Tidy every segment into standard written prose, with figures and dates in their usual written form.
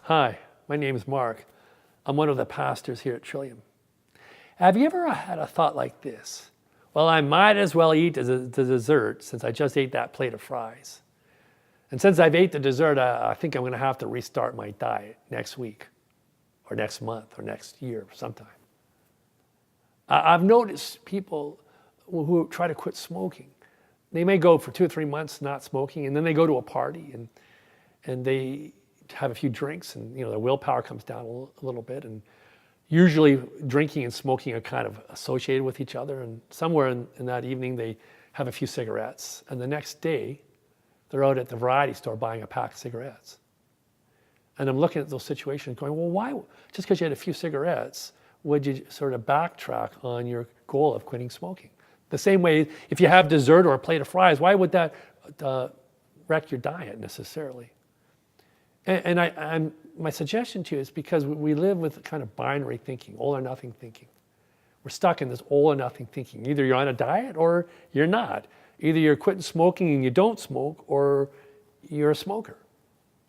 Hi, my name is Mark. I'm one of the pastors here at Trillium. Have you ever had a thought like this? Well, I might as well eat the dessert since I just ate that plate of fries. And since I've ate the dessert, I think I'm going to have to restart my diet next week or next month or next year sometime. I've noticed people who try to quit smoking. They may go for 2 or 3 months not smoking, and then they go to a party and they have a few drinks, and their willpower comes down a little bit. And usually drinking and smoking are kind of associated with each other. And somewhere in that evening, they have a few cigarettes. And the next day, they're out at the variety store buying a pack of cigarettes. And I'm looking at those situations going, well, why, just because you had a few cigarettes, would you sort of backtrack on your goal of quitting smoking? The same way, if you have dessert or a plate of fries, why would that wreck your diet necessarily? And my suggestion to you is because we live with kind of binary thinking, all or nothing thinking. We're stuck in this all or nothing thinking. Either you're on a diet or you're not. Either you're quitting smoking and you don't smoke, or you're a smoker.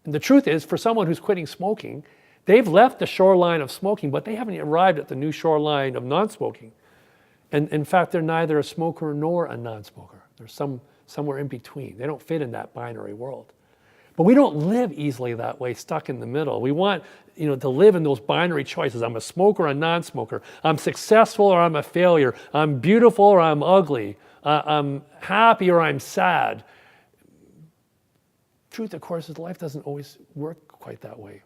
And the truth is, for someone who's quitting smoking, they've left the shoreline of smoking, but they haven't arrived at the new shoreline of non-smoking. And in fact, they're neither a smoker nor a non-smoker. They're somewhere in between. They don't fit in that binary world. But we don't live easily that way, stuck in the middle. We want to live in those binary choices. I'm a smoker or a non-smoker. I'm successful or I'm a failure. I'm beautiful or I'm ugly. I'm happy or I'm sad. Truth, of course, is life doesn't always work quite that way.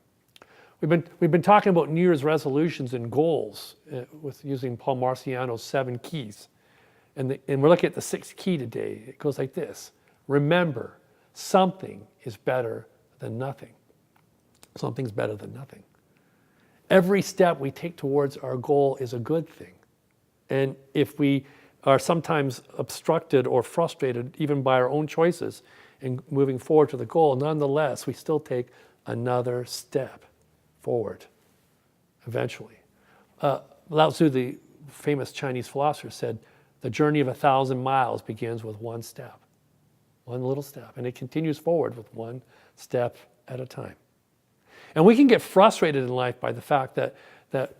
We've been talking about New Year's resolutions and goals with using Paul Marciano's 7 keys. And we're looking at the 6th key today. It goes like this. Remember, something is better than nothing. Something's better than nothing. Every step we take towards our goal is a good thing. And if we are sometimes obstructed or frustrated even by our own choices in moving forward to the goal, nonetheless, we still take another step forward eventually. Lao Tzu, the famous Chinese philosopher, said, the journey of 1,000 miles begins with one step. One little step, and it continues forward with one step at a time. And we can get frustrated in life by the fact that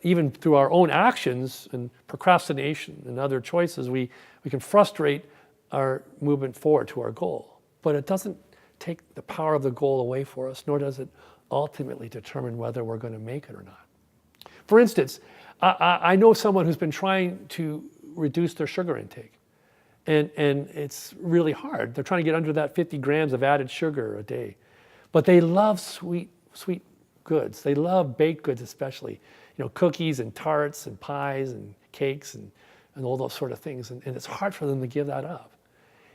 even through our own actions and procrastination and other choices, we can frustrate our movement forward to our goal. But it doesn't take the power of the goal away for us, nor does it ultimately determine whether we're going to make it or not. For instance, I know someone who's been trying to reduce their sugar intake. And it's really hard. They're trying to get under that 50 grams of added sugar a day. But they love sweet goods. They love baked goods especially. Cookies and tarts and pies and cakes and all those sort of things. And it's hard for them to give that up.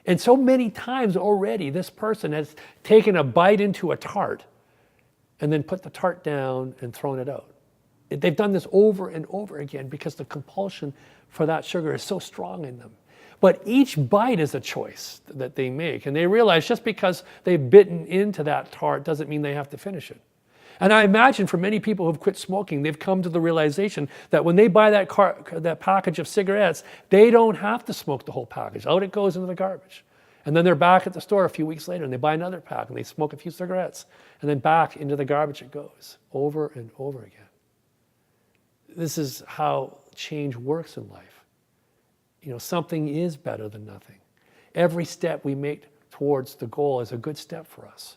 And so many times already, this person has taken a bite into a tart and then put the tart down and thrown it out. They've done this over and over again because the compulsion for that sugar is so strong in them. But each bite is a choice that they make. And they realize just because they've bitten into that tart doesn't mean they have to finish it. And I imagine for many people who've quit smoking, they've come to the realization that when they buy that package of cigarettes, they don't have to smoke the whole package. Out it goes into the garbage. And then they're back at the store a few weeks later and they buy another pack and they smoke a few cigarettes. And then back into the garbage it goes, over and over again. This is how change works in life. Something is better than nothing. Every step we make towards the goal is a good step for us.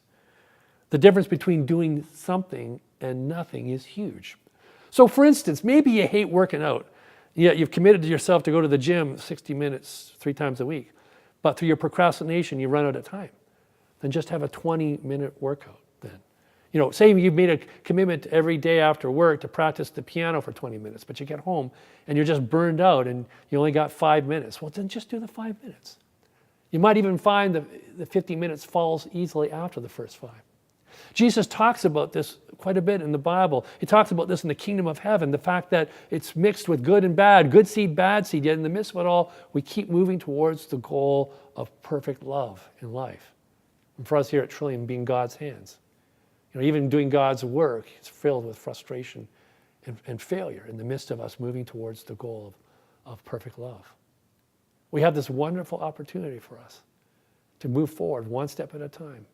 The difference between doing something and nothing is huge. So for instance, maybe you hate working out. Yet you've committed to yourself to go to the gym 60 minutes 3 times a week. But through your procrastination, you run out of time. Then just have a 20-minute workout then. Say you've made a commitment every day after work to practice the piano for 20 minutes, but you get home and you're just burned out and you only got 5 minutes. Well, then just do the 5 minutes. You might even find the 50 minutes falls easily after the first 5. Jesus talks about this quite a bit in the Bible. He talks about this in the kingdom of heaven, the fact that it's mixed with good and bad, good seed, bad seed, yet in the midst of it all, we keep moving towards the goal of perfect love in life. And for us here at Trillium, being God's hands. Even doing God's work is filled with frustration and failure in the midst of us moving towards the goal of perfect love. We have this wonderful opportunity for us to move forward one step at a time.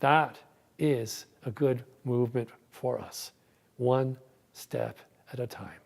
That is a good movement for us, one step at a time.